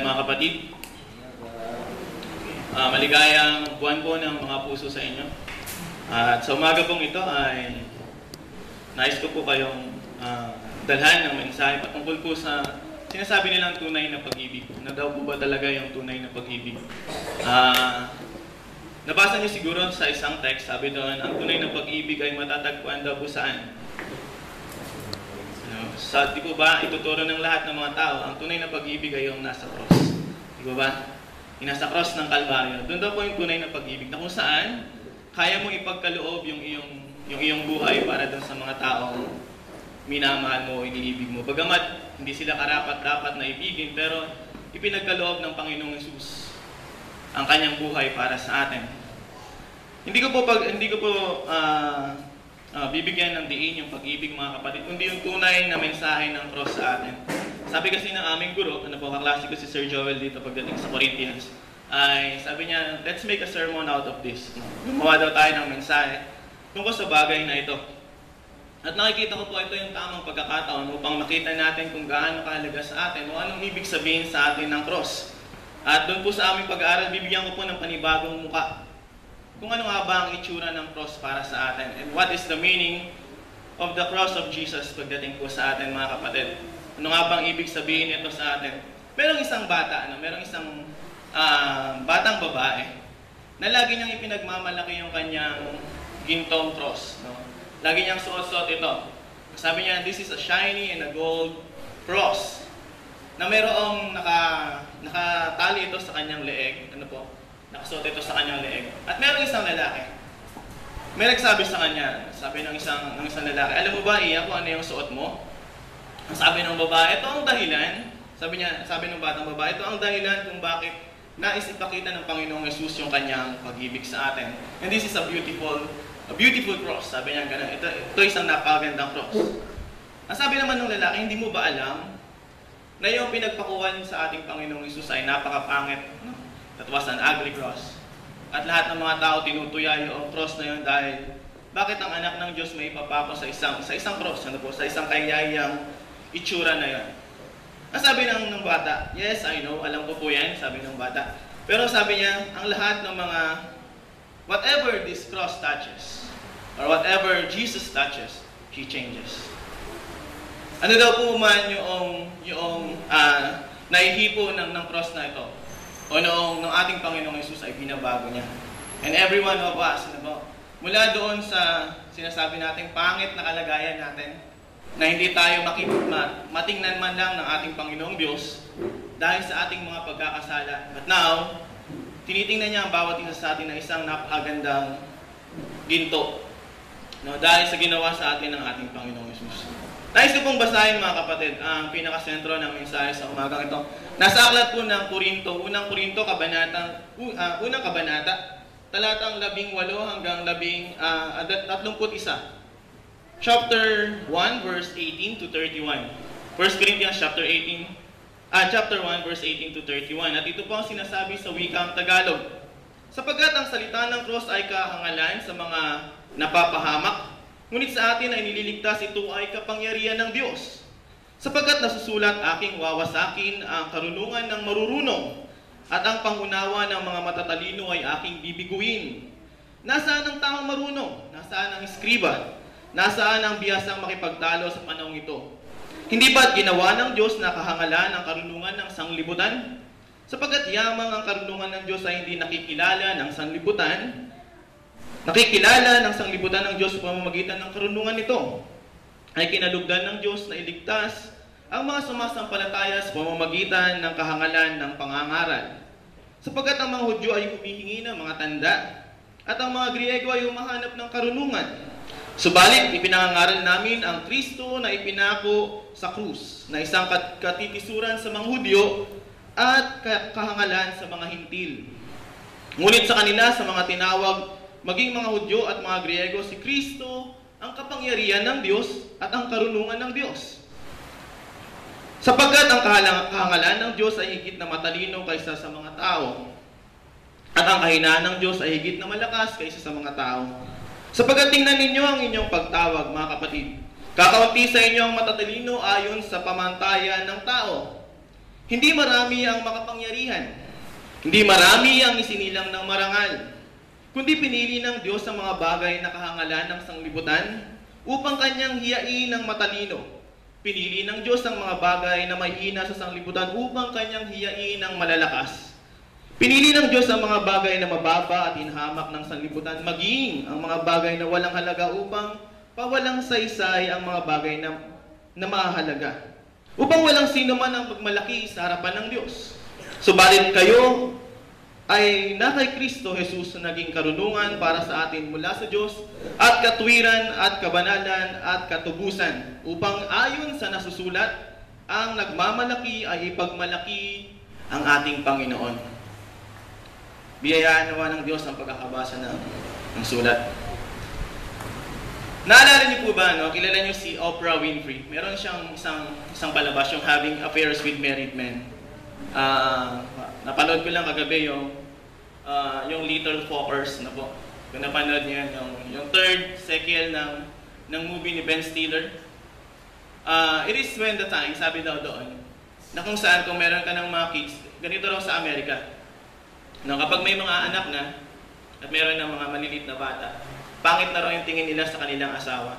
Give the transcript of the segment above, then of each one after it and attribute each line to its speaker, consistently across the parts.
Speaker 1: mga kapatid. Maligayang buwan po ng mga puso sa inyo. At sa umaga pong ito ay nais ko po kayong dalhan ng mensahe patungkol po sa sinasabi nilang tunay na pag-ibig. Na daw po ba talaga yung tunay na pag-ibig? Nabasa niyo siguro sa isang text, sabi doon, ang tunay na pag-ibig ay matatagpuan daw po saan? Di po ba ituturo ng lahat ng mga tao, ang tunay na pag-ibig ay yung nasa cross. Di po ba? Yung nasa cross ng Kalbaryo. Doon daw po yung tunay na pag-ibig na kung saan kaya mong ipagkaloob yung iyong buhay para doon sa mga taong minamahal mo o iniibig mo. Bagamat hindi sila karapat-dapat na ibigin, pero ipinagkaloob ng Panginoong Hesus ang kanyang buhay para sa atin. Hindi ko po bibigyan ng diin yung pag-ibig, mga kapatid, kundi yung tunay na mensahe ng cross sa atin. Sabi kasi ng aming guro, kaklase ko si Sir Joel dito pagdating sa Corinthians, ay sabi niya, let's make a sermon out of this. Gumawa daw tayo ng mensahe tungkol sa bagay na ito. At nakikita ko po ito yung tamang pagkakataon upang makita natin kung gaano kahalaga sa atin o anong ibig sabihin sa atin ng cross. At doon po sa aming pag-aaral, bibigyan ko po ng panibagong muka. Kung ano nga ba ang itsura ng cross para sa atin and what is the meaning of the cross of Jesus pagdating po sa atin, mga kapatid. Ano nga bang ibig sabihin ito sa atin? Merong isang bata, merong isang batang babae na lagi niyang ipinagmamalaki yung kanyang gintong cross. No? Lagi niyang suot-suot ito. Sabi niya, this is a shiny and a gold cross na merong nakatali ito sa kanyang leeg. Ano po? Nakasuot ito sa kanyang leeg. At meron isang lalaki. May nagsabi sa kanya, sabi ng isang lalaki, alam mo ba, Iya, kung ano yung suot mo? Ang sabi ng babae, ito ang dahilan. Sabi ng batang babae, ito ang dahilan kung bakit nais ipakita ng Panginoong Hesus yung kanyang pag-ibig sa atin. And this is a beautiful cross. Sabi niya ganun, ito isang napakagandang cross. Ang sabi naman ng lalaki, hindi mo ba alam na yung pinagpakuhan sa ating Panginoong Hesus ay napakapangit? That was an ugly cross. At lahat ng mga tao tinutuya yung cross na yun dahil bakit ang anak ng Diyos may ipapako sa isang cross, sa isang kayayang itsura na yun. Ang sabi ng bata, yes, I know, alam ko po yan, sabi ng bata. Pero sabi niya, ang lahat ng mga, whatever this cross touches, or whatever Jesus touches, He changes. Ano daw po man yung naihipo ng cross na ito? O noong ating Panginoong Hesus ay binabago niya. And every one of us, mula doon sa sinasabi nating pangit na kalagayan natin, na hindi tayo matingnan man lang ng ating Panginoong Diyos dahil sa ating mga pagkakasala. But now, tinitingnan niya ang bawat isa sa atin na isang napakagandang ginto. Dahil sa ginawa sa atin ng ating Panginoong Hesus. Nais ko pong basahin, mga kapatid, ang pinakasentro ng mensahe sa umagang ito. Nasa aklat po ng Korinto, unang unang kabanata, talatang 18 hanggang 31. Chapter 1, verse 18 to 31. 1 Corinthians chapter 1, verse 18 to 31. At ito po ang sinasabi sa wikang Tagalog. Sapagkat ang salita ng cross ay kahangalan sa mga napapahamak, ngunit sa atin ay nililigtas, ito ay kapangyarihan ng Diyos. Sapagkat nasusulat, aking wawasakin ang karunungan ng marurunong, at ang pangunawa ng mga matatalino ay aking bibiguin. Nasaan ang taong marunong? Nasaan ang eskriba? Nasaan ang bihasang makipagtalo sa panahong ito? Hindi ba't ginawa ng Diyos na kahangalan ang karunungan ng sanglibutan? Sapagkat yamang ang karunungan ng Diyos ay hindi nakikilala ng sanglibutan, nakikilala ng sanglibutan ng Diyos sa pamamagitan ng karunungan nito, ay kinalugdan ng Diyos na iligtas ang mga sumasampalataya sa pamamagitan ng kahangalan ng pangangaral. Sapagkat ang mga Hudyo ay humihingi ng mga tanda, at ang mga Griego ay humahanap ng karunungan. Subalit, ipinangangaral namin ang Kristo na ipinako sa krus, na isang katitisuran sa mga Hudyo at kahangalan sa mga Hintil. Ngunit sa kanila, sa mga tinawag, maging mga Hudyo at mga Griego, si Kristo ang kapangyarihan ng Diyos at ang karunungan ng Diyos. Sapagkat ang kahangalan ng Diyos ay higit na matalino kaysa sa mga tao, at ang kahinaan ng Diyos ay higit na malakas kaysa sa mga tao. Sapagkat tingnan ninyo ang inyong pagtawag, mga kapatid. Kakaunti sa inyo ang matatalino ayon sa pamantayan ng tao. Hindi marami ang makapangyarihan. Hindi marami ang isinilang ng marangal. Kundi pinili ng Diyos ang mga bagay na kahangalan ng sanglibutan upang kanyang hiyain ng matalino. Pinili ng Diyos ang mga bagay na mahihina sa sanglibutan upang kanyang hiyain ng malalakas. Pinili ng Diyos ang mga bagay na mababa at hinhamak ng sanlibutan, maging ang mga bagay na walang halaga upang pawalang saysay ang mga bagay na mahalaga. Upang walang sino man ang magmalaki sa harapan ng Diyos. Subalit kayo ay na kay Kristo Jesus na naging karunungan para sa atin mula sa Diyos at katwiran at kabanalan at katubusan upang ayon sa nasusulat, ang nagmamalaki ay ipagmalaki ang ating Panginoon. Biyayaan nawa ng Diyos ang pagkakabasa ng sulat. Naalala niyo po ba, no? Kilala niyo si Oprah Winfrey? Meron siyang isang palabas, yung Having Affairs with Married Men. Napanood ko lang kagabi yung Little Fockers na po. Kung napanood niyo yan, yung third sequel ng movie ni Ben Stiller. It is when the time, sabi daw doon, na kung saan kung meron ka ng mga kids, ganito raw sa Amerika. No, kapag may mga anak na, at meron ng mga maliliit na bata, pangit na raw yung tingin nila sa kanilang asawa.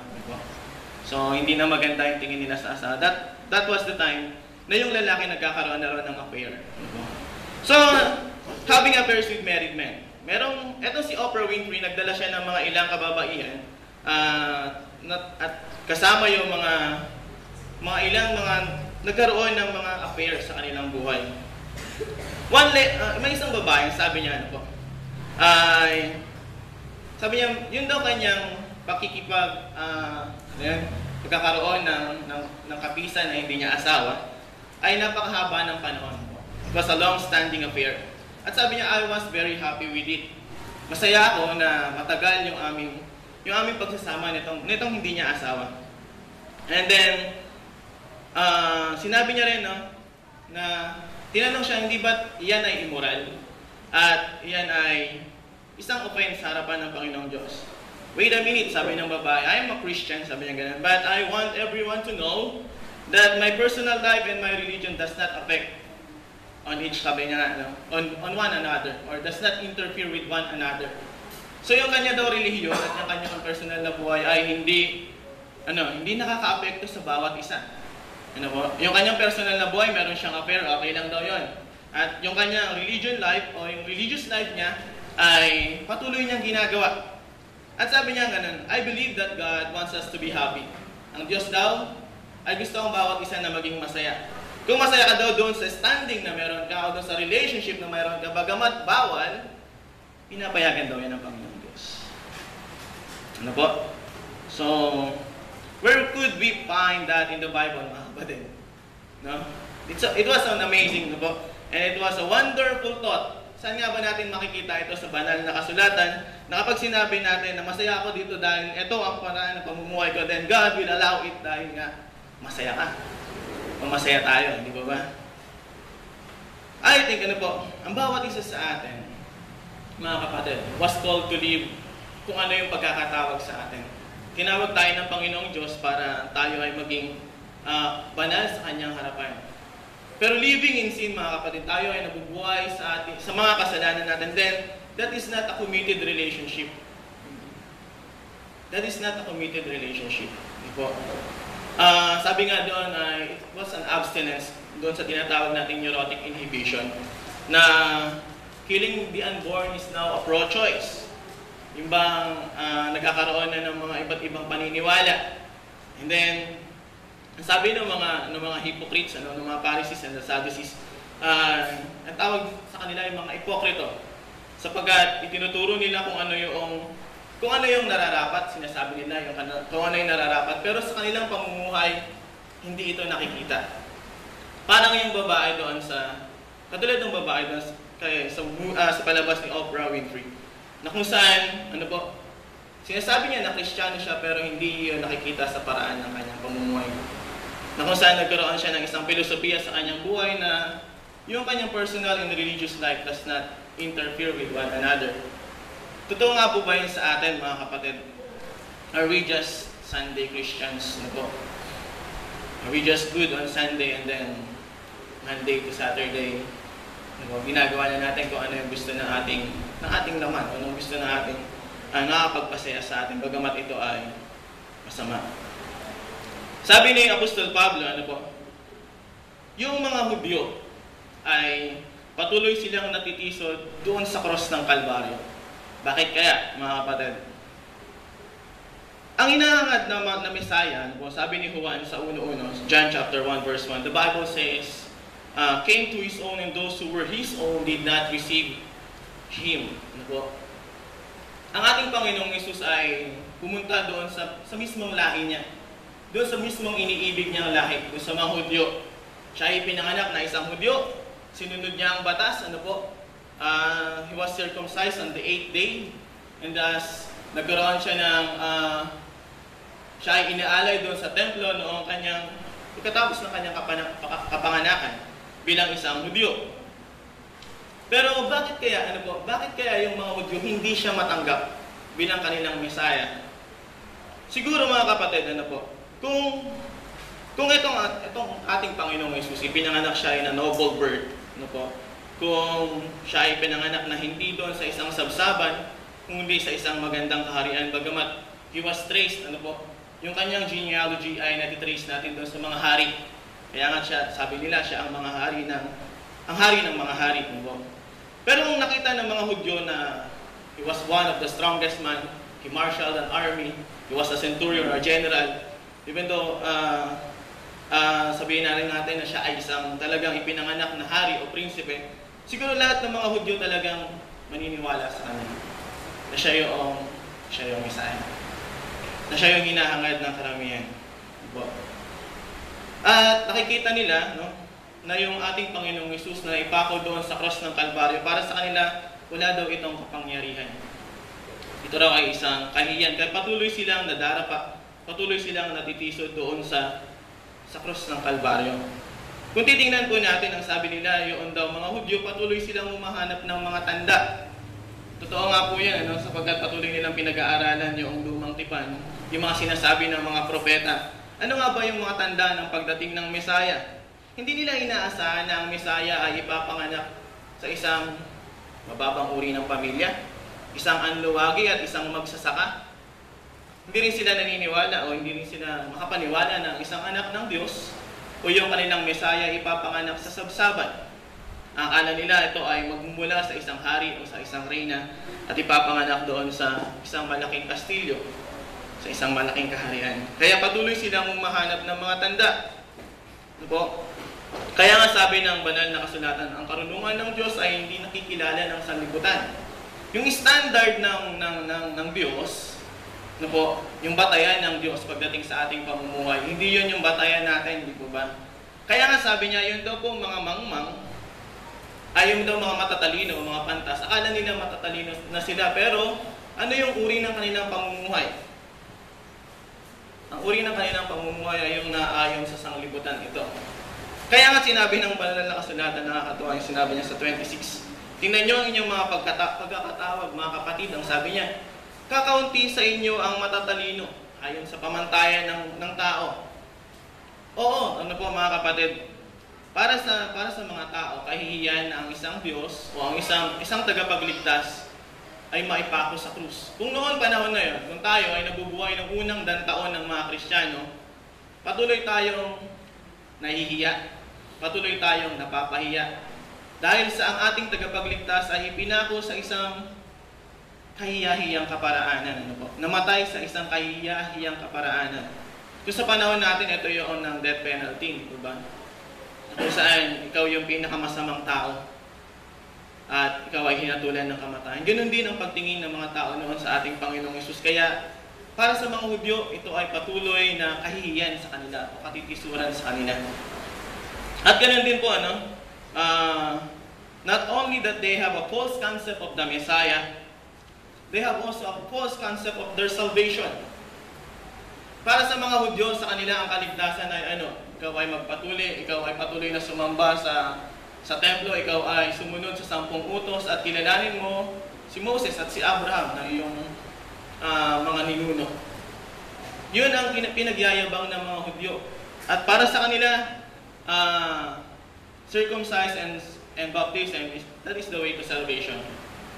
Speaker 1: So, hindi na maganda yung tingin nila sa asawa. That was the time na yung lalaki nagkakaroon na raw ng affair. So, having affairs with married men. Eto si Oprah Winfrey, nagdala siya ng mga ilang kababaihan at kasama yung mga nagkaroon ng mga affairs sa kanilang buhay. May isang babae, sabi niya, sabi niya, yun daw kanyang pagkakaroon ng kapisan na hindi niya asawa, ay napakahaba ng panahon. It was a long-standing affair. At sabi niya, I was very happy with it. Masaya ako na matagal yung aming pagsasama nitong hindi niya asawa. And then, sinabi niya rin, na tinanong siya, hindi ba't iyan ay immoral? At iyan ay isang offense sa harapan ng Panginoong Diyos. Wait a minute, sabi ng babae, I am a Christian, sabi niya ganun, but I want everyone to know that my personal life and my religion does not affect on each, sabi niya, on one another, or does not interfere with one another. So yung kanya daw relihiyon at yung kanyang personal na buhay ay hindi nakaka-apekto sa bawat isa. Yung kanyang personal na buhay, meron siyang affair, okay lang daw yun. At yung kanyang religion life o yung religious life niya ay patuloy niyang ginagawa. At sabi niya ganun, I believe that God wants us to be happy. Ang Diyos daw ay gusto ang bawat isa na maging masaya. Kung masaya ka daw doon sa standing na meron ka o doon sa relationship na meron ka, bagamat bawal, pinapayagan daw yan ng Panginoong Diyos. Ano po? So, where could we find that in the Bible, mga kapatid? No? It was an amazing, no po? And it was a wonderful thought. Saan nga ba natin makikita ito sa banal na kasulatan na kapag sinabi natin na masaya ako dito dahil ito ang paraan ng pamumuhay ko, then God will allow it dahil nga masaya ka. O masaya tayo, di ba ba? I think, ang bawat isa sa atin, mga kapatid, was called to live kung ano yung pagkakatawag sa atin. Tinawag tayo ng Panginoong Diyos para tayo ay maging banal sa Kanyang harapan. Pero living in sin, mga kapatid, tayo ay nabubuhay sa mga kasalanan natin. Then, that is not a committed relationship. That is not a committed relationship. Sabi nga doon, it was an abstinence doon sa tinatawag nating neurotic inhibition na killing the unborn is now a pro-choice. Yung bang nagkakaroon na ng mga iba't ibang paniniwala. And then, sabi ng mga hypocrites, ng mga Pharisees and the Sadducees, ang tawag sa kanila yung mga ipokrito. Sapagkat itinuturo nila kung ano yung nararapat, sinasabi nila kung ano yung nararapat, pero sa kanilang pamumuhay, hindi ito nakikita. Parang yung babae doon katulad ng babae doon sa palabas ni Oprah Winfrey, na kung saan, sinasabi niya na Kristiyano siya pero hindi yun nakikita sa paraan ng kanyang pamumuhay. Na kung saan nagkaroon siya ng isang filosofiya sa kanyang buhay na yung kanyang personal and religious life does not interfere with one another. Totoo nga po ba yun sa atin, mga kapatid? Are we just Sunday Christians? Are we just good on Sunday and then Monday to Saturday, ginagawa na natin kung ano yung gusto ng ating laman, anong gusto ng ating nakakapagpasaya sa atin, bagamat ito ay masama. Sabi ni Apostol Pablo, yung mga Hudyo ay patuloy silang natitisod doon sa cross ng Kalbaryo. Bakit kaya, mga kapatid? Ang hinahangad na Messiah, sabi ni Juan sa uno-uno, John chapter 1 verse 1, the Bible says, came to His own and those who were His own did not receive Him. Ang ating Panginoong Yesus ay pumunta doon sa mismong lahi niya. Doon sa mismong iniibig niyang lahi, doon sa mga Hudyo. Siya ay pinanganak na isang Hudyo. Sinunod niya ang batas. He was circumcised on the 8th day. And thus, nagkaroon siya ng... siya ay inaalay doon sa templo noong pagkatapos ng kanyang kapanganakan bilang isang Hudyo. Pero bakit kaya yung mga Hudyo hindi siya matanggap bilang kanilang Messiah? Siguro mga kapatid, kung itong ating Panginoong Yesus, pinanganak siya in a noble birth, kung siya ay pinanganak na hindi doon sa isang sabsaban, kundi sa isang magandang kaharian, bagamat he was traced, yung kanyang genealogy ay natitrace natin doon sa mga hari. Kaya nga siya, sabi nila, siya ang hari ng mga hari. Pero kung nakita ng mga Hudyo na he was one of the strongest man, he marshaled an army, he was a centurion or general, even though sabihin na rin natin na siya ay isang talagang ipinanganak na hari o prinsipe, siguro lahat ng mga Hudyo talagang maniniwala sa kanya na siya yung Messiah, na siya yung hinahangad ng karamihan. At nakikita nila na yung ating Panginoong Yesus na ipako doon sa cross ng Kalbaryo, para sa kanila wala daw itong kapangyarihan. Ito raw ay isang kahiyan. Kaya patuloy silang nadarapa, patuloy silang natitisod doon sa cross ng Kalbaryo. Kung titingnan po natin, ang sabi nila, yung daw mga Hudyo, patuloy silang humahanap ng mga tanda. Totoo nga po yan, sapagkat patuloy nilang pinag-aaralan yung lumang tipan, yung mga sinasabi ng mga propeta. Ano nga ba yung mga tanda ng pagdating ng Messiah? Hindi nila inaasahan na ang Messiah ay ipapanganak sa isang mababang uri ng pamilya, isang anluwagi at isang magsasaka. Hindi rin sila naniniwala o hindi rin sila makapaniwala na isang anak ng Diyos o yung kanilang Messiah ipapanganak sa sabsaban. Akala nila ito ay magmumula sa isang hari o sa isang reyna at ipapanganak doon sa isang malaking kastilyo, sa isang malaking kaharian. Kaya patuloy silang humahanap ng mga tanda. Kaya nga sabi ng banal na kasulatan, ang karunungan ng Diyos ay hindi nakikilala ng sanlibutan. Yung standard ng Diyos, yung batayan ng Diyos pagdating sa ating pamumuhay, hindi yun yung batayan natin, di po ba? Kaya nga sabi niya, yun daw po mga mangmang, ay yung daw mga matatalino, mga pantas. Akala nila matatalino na sila, pero ano yung uri ng kanilang pamumuhay? Ang uri ng kanilang pamumuhay ay yung naayon sa sanglibutan ito. Kaya nga sinabi ng banal na kasulatan, nakakatuwa yung sinabi niya sa 26. Tingnan niyo ang inyong mga pagkakatawag, mga kapatid. Ang sabi niya, kakaunti sa inyo ang matatalino ayon sa pamantayan ng tao. Oo, mga kapatid, para sa mga tao, kahihiyan na ang isang Diyos o ang isang tagapagligtas ay maipako sa krus. Kung noon panahon na yun, kung tayo ay nabubuhay ng unang dantaon ng mga Kristiyano, patuloy tayong nahihiya, patuloy tayong napapahiya. Dahil sa ang ating tagapagligtas ay ipinako sa isang kahiyahiyang kaparaanan. Namatay sa isang kahiyahiyang kaparaanan. Kung sa panahon natin, ito yung ng death penalty, di ba? Kung saan ikaw yung pinakamasamang tao at ikaw ay hinatulan ng kamatayan. Ganun din ang pagtingin ng mga tao noon sa ating Panginoong Yesus. Kaya para sa mga Hudyo, ito ay patuloy na kahihiyan sa kanila o katitisuran sa kanila. At ganun din po, not only that they have a false concept of the Messiah, they have also a false concept of their salvation. Para sa mga Hudyo, sa kanila ang kaligtasan ay ikaw ay magpatuloy, ikaw ay patuloy na sumamba sa templo, ikaw ay sumunod sa 10 utos at kilalanin mo si Moses at si Abraham na iyong mga ninuno. Yun ang pinagyayabang ng mga Hudyo. At para sa kanila, circumcise and baptism, that is the way to salvation.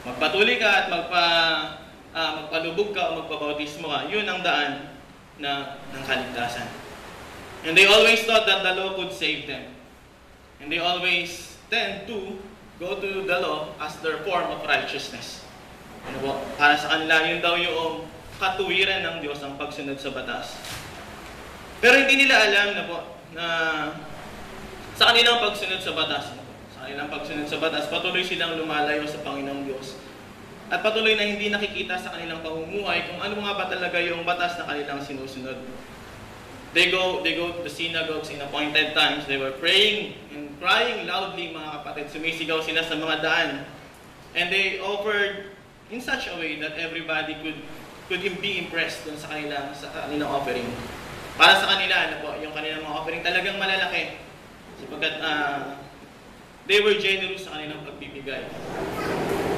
Speaker 1: Magpatuloy ka at magpalubog ka o magpabautismo ka, yun ang daan ng kaligtasan. And they always thought that the law could save them. And they always tend to go to the law as their form of righteousness. Ano po? Para sa kanila, yun daw yung katuwiran ng Diyos ang pagsunod sa batas. Pero hindi nila alam na sa kanilang pagsunod sa batas, patuloy silang lumalayo sa Panginoong Diyos. At patuloy na hindi nakikita sa kanilang pamumuhay kung ano nga ba talaga yung batas na kanilang sinusunod. They go to the synagogues in appointed times. They were praying and crying loudly, mga kapatid. Sumisigaw sila sa mga daan. And they offered in such a way that everybody could be impressed dun sa kanilang offering. Para sa kanila, yung kanilang mga offering talagang malalaki. Sapagkat they were generous sa kanilang pagbibigay.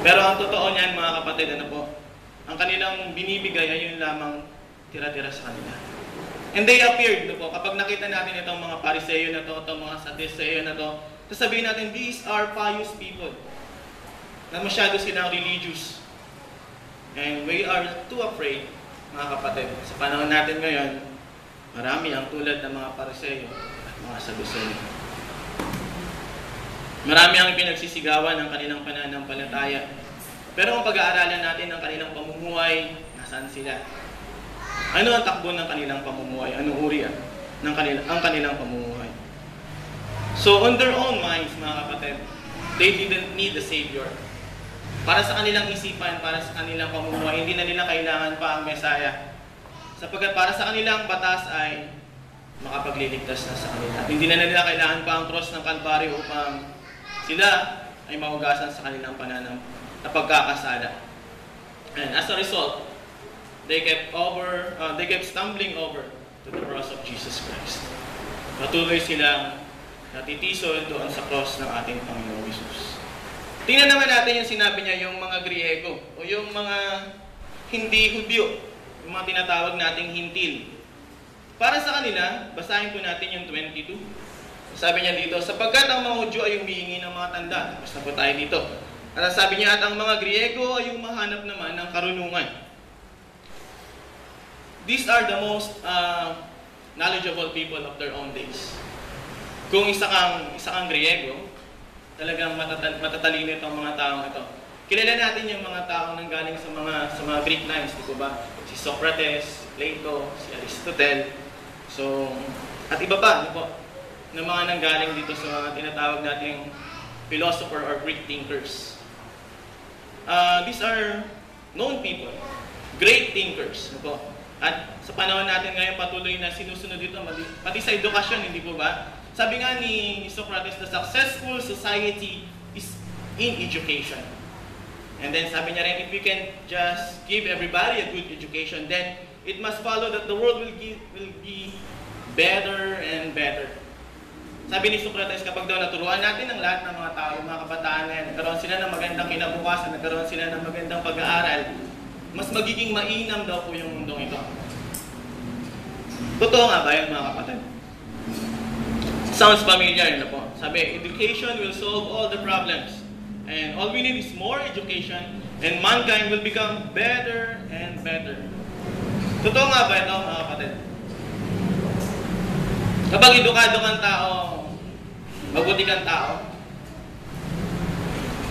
Speaker 1: Pero ang totoo niyan, mga kapatid, ang kanilang binibigay ay yun lamang tira-tira sa kanila. And they appeared, kapag nakita natin itong mga Pariseyo na itong mga Sadduceo na sasabihin natin, these are pious people. Na masyado silang religious. And we are too afraid, mga kapatid. Sa panahon natin ngayon, marami ang tulad ng mga Pariseyo at mga Sadduceo. Marami ang pinagsisigawan ng kanilang pananampalataya. Pero kung pag-aaralan natin ang kanilang pamumuhay, nasaan sila? Ano ang takbo ng kanilang pamumuhay? Anong uri ng kanilang pamumuhay? So, on their own minds, mga kapatid, they didn't need a Savior. Para sa kanilang isipan, para sa kanilang pamumuhay, hindi na nila kailangan pa ang Mesaya. Sapagkat para sa kanilang batas ay makapagliligtas na sa kanila. Hindi na nila kailangan pa ang cross ng Kalbaryo upang sila ay mahugasan sa kanilang pagkakasala. And as a result, they kept stumbling over to the cross of Jesus Christ. Patuloy silang natitiso doon sa cross ng ating Panginoong Jesus. Tingnan naman natin yung sinabi niya, yung mga Griego o yung mga hindi Hudyo, yung mga tinatawag nating hintil. Para sa kanila, basahin po natin yung 22. Sabi niya dito, sapagkat ang mga Hudyo ay humihingi ng mga tanda. Basta po tayo dito. At sabi niya, at ang mga Griego ay humahanap naman ng karunungan. These are the most knowledgeable people of their own days. Kung isa kang Griego, talagang matatalino itong mga taong ito. Kilala natin yung mga taong nanggaling sa mga Greek lines, di ba? Si Socrates, Plato, si Aristotle. So, at iba pa, ng mga nanggaling dito sa mga tinatawag nating philosopher or Greek thinkers. These are known people, great thinkers. At sa panahon natin ngayon, patuloy na sinusunod dito, pati sa edukasyon, hindi po ba? Sabi nga ni Socrates, the successful society is in education. And then sabi niya rin, if we can just give everybody a good education, then it must follow that the world will be better and better. Sabi ni Socrates, kapag daw naturuan natin ang lahat ng mga tao, mga kabataan na yan, nagkaroon sila ng magandang kinabukasan, nagkaroon sila ng magandang pag-aaral, mas magiging mainam daw po yung mundong ito. Totoo nga ba yan, mga kapatid? Sounds familiar, po. Sabi, education will solve all the problems. And all we need is more education, and mankind will become better and better. Totoo nga ba ito, mga kapatid? Kapag edukado kang tao, mabuti kang tao.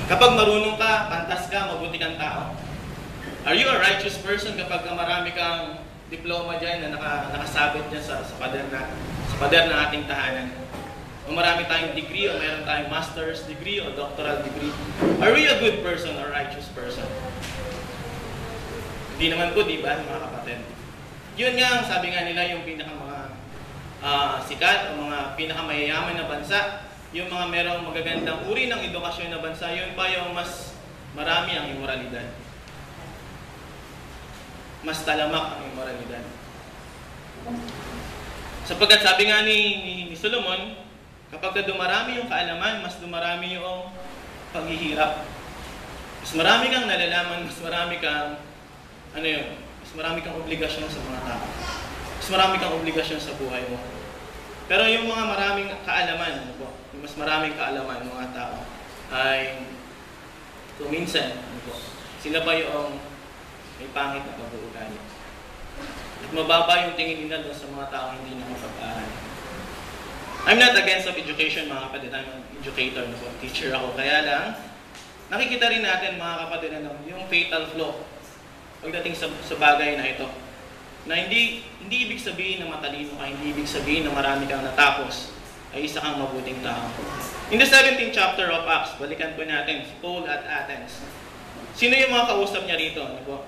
Speaker 1: Kapag marunong ka, pantas ka, mabuti kang tao. Are you a righteous person kapag marami kang diploma dyan na nakasabit dyan sa pader ng ating tahanan? O marami tayong degree, o meron tayong master's degree, o doctoral degree. Are we a good person or righteous person? Hindi naman po, di ba, mga kapatid? Yun nga, sabi nga nila, yung sikat o mga pinakamayayaman na bansa, yung mga merong magagandang uri ng edukasyon na bansa, yun pa yung mas marami ang immoralidad. Mas talamak ang immoralidad. Sapagkat sabi nga ni Solomon, kapag dumarami yung kaalaman, mas dumarami yung paghihirap. Mas marami kang nalalaman, mas marami kang mas marami kang obligasyon sa mga tao. Mas marami kang obligasyon sa buhay mo. Pero yung mga maraming kaalaman, ano po, yung mas maraming kaalaman ng mga tao, ay kung minsan, ano po, sila ba yung may pangit na pag-uugali. At mababa yung tingin nila doon sa mga tao hindi nakapag-aaral. I'm not against of education, mga kapatid. I'm an educator, no? Teacher ako. Kaya lang, nakikita rin natin, mga kapatid, yung fatal flaw pagdating sa bagay na ito. Na hindi ibig sabihin na matalino ka, hindi ibig sabihin na marami kang natapos, ay isa kang mabuting tao. In the 17th chapter of Acts, balikan po natin, Paul at Athens. Sino yung mga kausap niya rito? Ano po?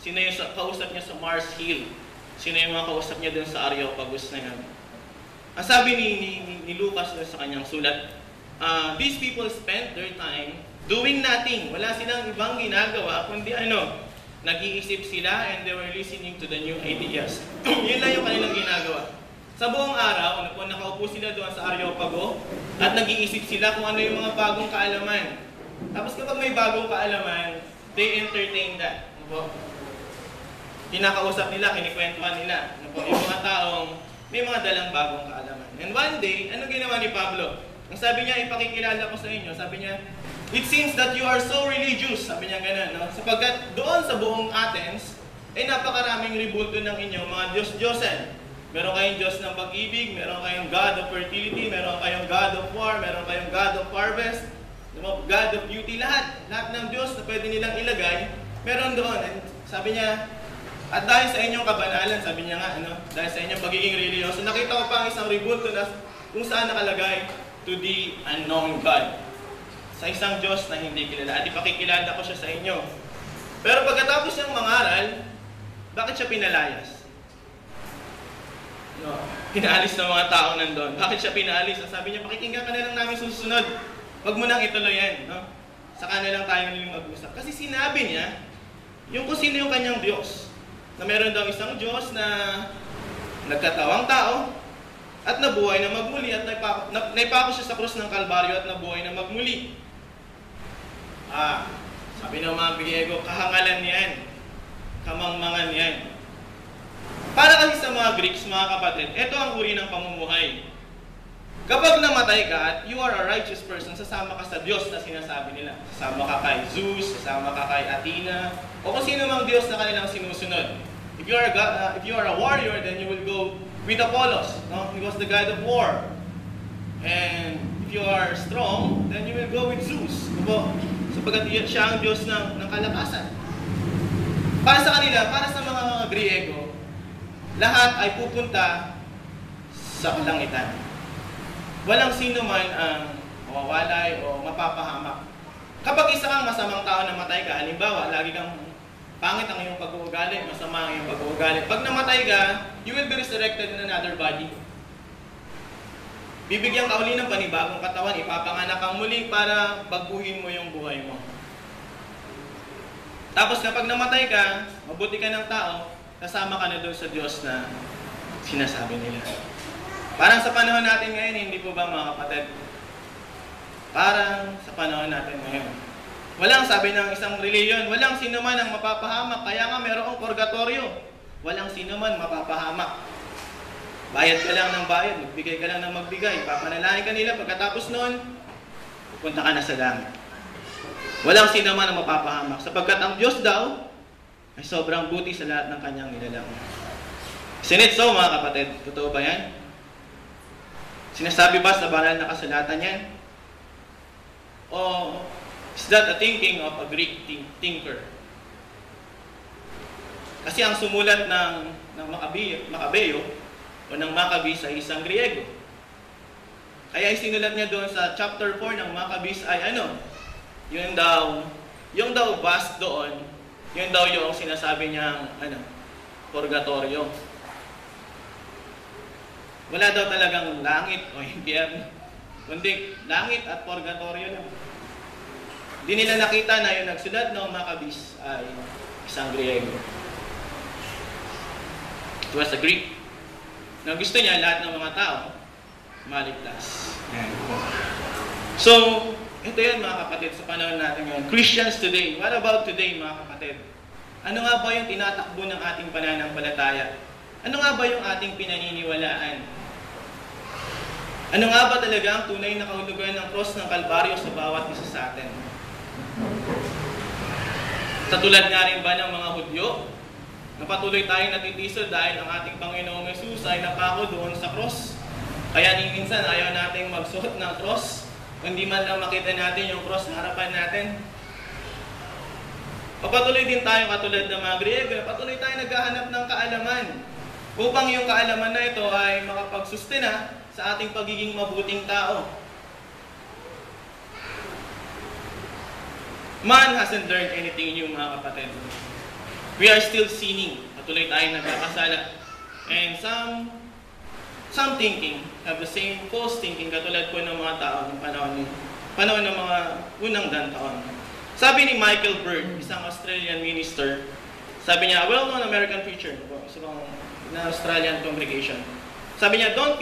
Speaker 1: Sino yung kausap niya sa Mars Hill? Sino yung mga kausap niya dun sa Areopagus na yan? Ang sabi ni Lucas sa kanyang sulat, these people spent their time doing nothing. Wala silang ibang ginagawa, kundi nag-iisip sila and they were listening to the new ideas. Yun lang yung kanilang ginagawa. Sa buong araw, nakaupo sila doon sa Areopago at nag-iisip sila kung ano yung mga bagong kaalaman. Tapos kapag may bagong kaalaman, they entertain that. Kinakausap nila, kinikwentuhan nila. Yung mga taong may mga dalang bagong kaalaman. And one day, ano ginawa ni Pablo? Ang sabi niya, ipakikilala ko sa inyo, sabi niya, it seems that you are so religious. Sabi niya gano'n, no? Sapagkat doon sa buong Athens, napakaraming ribulto ng inyong mga Diyos-Diyosan. Meron kayong Diyos ng pag-ibig, meron kayong God of fertility, meron kayong God of war, meron kayong God of harvest, God of beauty, lahat ng Diyos na pwede nilang ilagay, meron doon. And sabi niya, at dahil sa inyong kabanalan, sabi niya nga, dahil sa inyong pagiging religyoso, nakita ko pa ang isang ribulto na kung saan nakalagay, to the unknown God. Sa isang Diyos na hindi kilala. At ipakikilala ko siya sa inyo. Pero pagkatapos niyang mangaral, bakit siya pinalayas? Pinaalis ng mga tao nandun. Bakit siya pinaalis? Sabi niya, pakikinggan ka na lang namin susunod. Huwag mo nang ituloy yan. Saka na lang tayo nalang mag-usap. Kasi sinabi niya, yung kung sino yung kanyang Diyos. Na meron daw isang Diyos na nagkatawang tao at nabuhay na magmuli at naipako siya sa krus ng Kalbaryo at nabuhay na magmuli. Sabi ng mga Griego, kahangalan yan, kamangmangan yan. Para kasi sa mga Greeks, mga kapatid, ito ang uri ng pamumuhay. Kapag namatay ka at you are a righteous person, sasama ka sa Diyos na sinasabi nila. Sasama ka kay Zeus, sasama ka kay Athena, o kung sino mang Diyos na kanilang sinusunod. If you are a warrior, then you will go with Apollos. No? He was the god of war. And if you are strong, then you will go with Zeus. Sapagkat siya ang Diyos ng kalakasan. Para sa kanila, para sa mga Griego, lahat ay pupunta sa kalangitan. Walang sino man ang mawawalay o mapapahamak. Kapag isa kang masamang tao na matay ka, halimbawa, lagi kang pangit ang iyong pag-uugali, masama ang iyong pag-uugali. Pag namatay ka, you will be resurrected in another body. Bibigyan ka uli ng panibagong katawan, ipapanganak kang muli para baguhin mo yung buhay mo. Tapos kapag namatay ka, mabuti ka ng tao, kasama ka na doon sa Diyos na sinasabi nila. Parang sa panahon natin ngayon, hindi po ba mga kapatid? Parang sa panahon natin ngayon. Walang, sabi ng isang reliyon, walang sino man ang mapapahamak, kaya nga mayroong purgatorio. Walang sino man mapapahamak. Bayad ka lang ng bayad, magbigay ka lang ng magbigay, papanalangin ka nila, pagkatapos noon, pupunta ka na sa langit. Walang sino man ang mapapahamak, sapagkat ang Diyos daw ay sobrang buti sa lahat ng kanyang nilalang. Isn't it so, mga kapatid? Totoo ba yan? Sinasabi ba sa banal na kasulatan yan? O is that a thinking of a Greek thinker? Kasi ang sumulat ng Makabeo o ng Maccabees ay isang Griego. Kaya isinulat niya doon sa chapter 4 ng Maccabees ay yung daw bust doon, yun daw yung sinasabi niyang purgatorio. Wala daw talagang langit o impyerno. Kundi langit at purgatorio lang. Hindi nila nakita na yung nagsulat ng Maccabees ay isang Griego. It was a Greek. Na gusto niya lahat ng mga tao maligtas. So, ito yan mga kapatid sa panahon natin ngayon. Christians today. What about today mga kapatid? Ano nga ba yung tinatakbo ng ating pananampalataya? Ano nga ba yung ating pinaniniwalaan? Ano nga ba talaga ang tunay na kahulugan ng cross ng Kalbaryo sa bawat isa sa atin? Katulad nga rin ba ng mga Hudyo, na patuloy tayong natitisod dahil ang ating Panginoong Yesus ay napako doon sa cross. Kaya minsan ayaw nating magsuot ng cross, kundi man lang makita natin yung cross sa harapan natin. O patuloy din tayo katulad ng mga Griego, patuloy tayo naghahanap ng kaalaman upang yung kaalaman na ito ay makapagsustina sa ating pagiging mabuting tao. Man hasn't learned anything new, mga kapatid. We are still sinning. Patuloy tayo nagkakasala. And some thinking have the same false thinking katulad po ng mga tao ng panahon ng mga unang taon. Sabi ni Michael Bird, isang Australian minister, sabi niya, well-known American preacher, na Australian congregation. Sabi niya, don't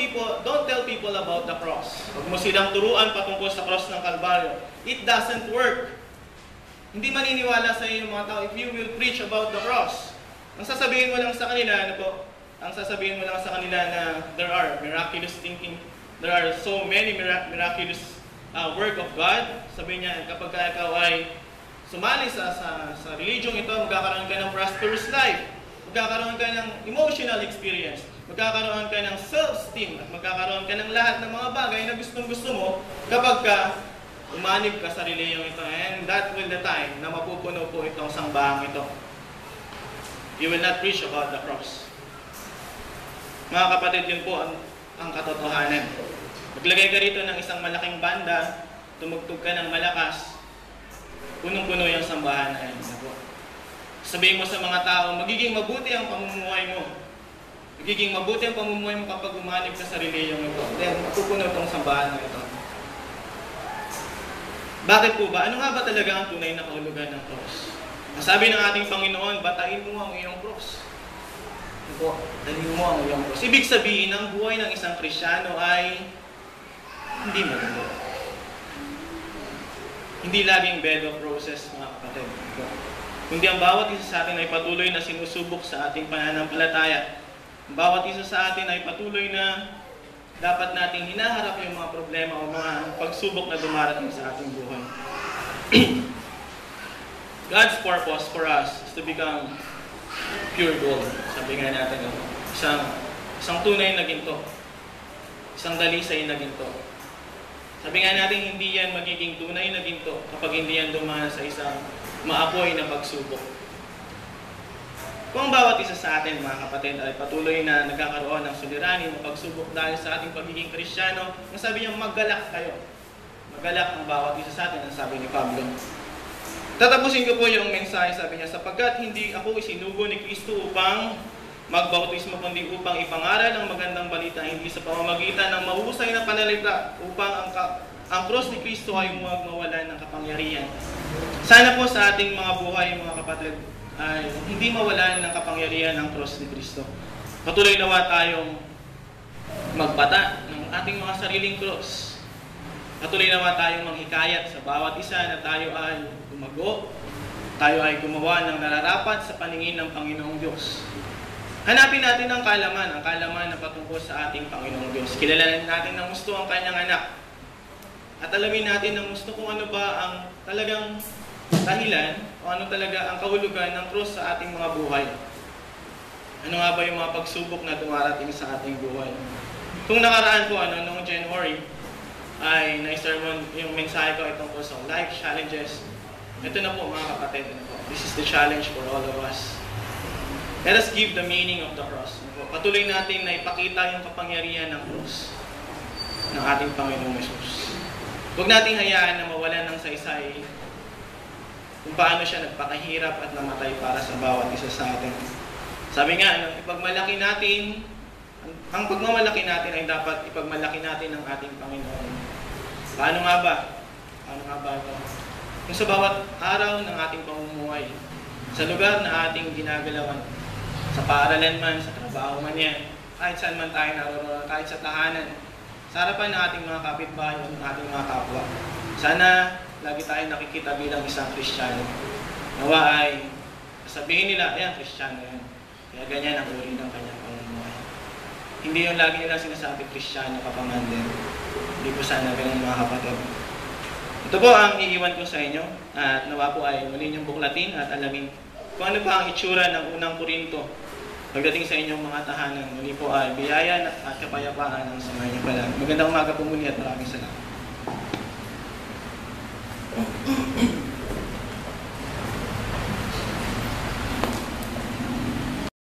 Speaker 1: tell people about the cross. Huwag mo silang turuan patungkol sa cross ng Kalbaryo. It doesn't work. Hindi maniniwala sa iyo mga tao if you will preach about the cross. Ang sasabihin mo lang sa kanila, ang sasabihin mo lang sa kanila na there are miraculous thinking, there are so many miraculous work of God. Sabi niya, kapag ikaw ay sumali sa religion ito, magkakaroon ka ng prosperous life, magkakaroon ka ng emotional experience, magkakaroon ka ng self-esteem, at magkakaroon ka ng lahat ng mga bagay na gustong-gusto mo kapag ka umanib ka sa reliyong ito. And that will the time na mapupuno po itong sangbahang ito. You will not preach about the cross. Mga kapatid, yun po ang katotohanan. Maglagay ka rito ng isang malaking banda, tumugtog ka ng malakas, punong-puno yung sambahan na yun. Sabihin mo sa mga tao, magiging mabuti ang pamumuhay mo. Magiging mabuti ang pamumuhay mo kapag umanib ka sa reliyong ito. Then, mapupuno itong sambahan na ito. Bakit po ba? Ano nga ba talaga ang tunay na kahulugan ng cross? Ang sabi ng ating Panginoon, batain mo ang iyong cross. Dalhin mo ang iyong cross. Ibig sabihin, ang buhay ng isang Kristiyano ay hindi maganda. Hindi laging bed of roses, mga kapatid. Kundi ang bawat isa sa atin ay patuloy na sinusubok sa ating pananampalataya. Ang bawat isa sa atin ay patuloy na dapat nating hinaharap yung mga problema o mga pagsubok na dumarating sa ating buhay. God's purpose for us is to become pure gold. Sabi nga natin, isang tunay na ginto. Isang dalisay na ginto. Sabi nga natin, hindi yan magiging tunay na ginto kapag hindi yan dumaan sa isang maapoy na pagsubok. Kung bawat isa sa atin, mga kapatid, ay patuloy na nagkakaroon ng suliranin o pagsubok dahil sa ating pagiging Kristiyano, ang sabi niya, maggalak kayo. Maggalak ang bawat isa sa atin, ang sabi ni Pablo. Tatapusin ko po yung mensahe, sabi niya, sapagkat hindi ako isinugo ni Kristo upang magbautismo, kundi upang ipangaral ang magandang balita, hindi sa pamamagitan ng mahusay na panalita, upang ang cross ni Kristo ay huwag mawalan ng kapangyarihan. Sana po sa ating mga buhay, mga kapatid, ay hindi mawalan ng kapangyarihan ng cross ni Kristo. Patuloy nawa tayong magpata ng ating mga sariling cross. Patuloy nawa tayong manghikayat sa bawat isa na tayo ay tumago, tayo ay gumawa ng nararapat sa paningin ng Panginoong Diyos. Hanapin natin ang kalaman na patungkol sa ating Panginoong Diyos. Kilalanin natin ng gusto ang kanyang anak. At alamin natin ng gusto kung ano ba ang talagang dahilan o ano talaga ang kahulugan ng cross sa ating mga buhay. Ano nga ba yung mga pagsubok na dumarating sa ating buhay? Kung nakaraan po, noong January, ay na-sermon yung mensahe ko itong sa life challenges. Ito na po mga kapatid. This is the challenge for all of us. Let us give the meaning of the cross. Patuloy natin na ipakita yung kapangyarihan ng cross ng ating Panginoong Yesus. Huwag nating hayaan na mawalan ng saysay kung paano siya nagpakahirap at namatay para sa bawat isa sa atin. Sabi nga, ipagmalaki natin, ang pagmamalaki natin ay dapat ipagmalaki natin ang ating Panginoon. Paano nga ba? Paano nga ba ito? Kung sa bawat araw ng ating pamumuhay, sa lugar na ating ginagalawan, sa paaralan man, sa trabaho man yan, kahit saan man tayo naroon, kahit sa tahanan, sa harapan ng ating mga kapitbahay at ng ating mga kapwa. Sana lagi tayo nakikita bilang isang Kristiyano. Nawa ay sabihin nila, ayan, Kristiyano yan. Kaya ganyan ang uri ng kanyang pamumuhay. Hindi yung lagi nila sinasabi, Kristiyano ka pa man din. Hindi po sana ganun mga kapatid. Ito po ang iiwan ko sa inyo at nawa po ay muli niyong buklatin at alamin kung ano ba ang itsura ng unang Korinto pagdating sa inyong mga tahanan. Muli po ay biyaya at kapayapaan ang samahan niyo pala. Magandang umaga po muli at maraming salamat.